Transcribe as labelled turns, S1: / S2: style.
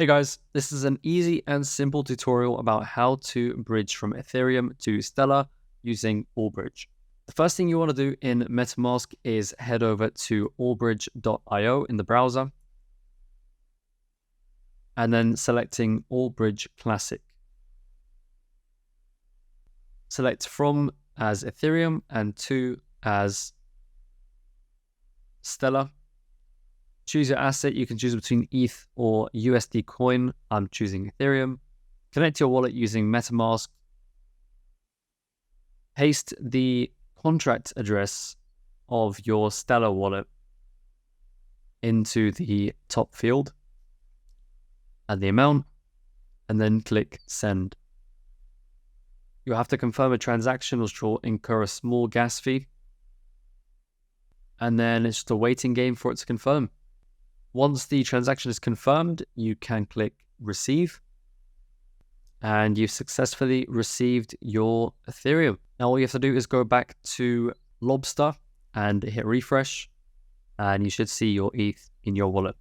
S1: Hey guys, this is an easy and simple tutorial about how to bridge from Ethereum to Stellar using Allbridge. The first thing you want to do in MetaMask is head over to allbridge.io in the browser and then selecting Allbridge Classic. Select from as Ethereum and to as Stellar. Choose your asset. You can choose between ETH or USD coin. I'm choosing Ethereum. Connect your wallet using MetaMask. Paste the contract address of your Stellar wallet into the top field and the amount, and then click send. You'll have to confirm a transaction, which will incur a small gas fee. And then it's just a waiting game for it to confirm. Once the transaction is confirmed, you can click receive and you've successfully received your Ethereum. Now all you have to do is go back to Lobster and hit refresh and you should see your ETH in your wallet.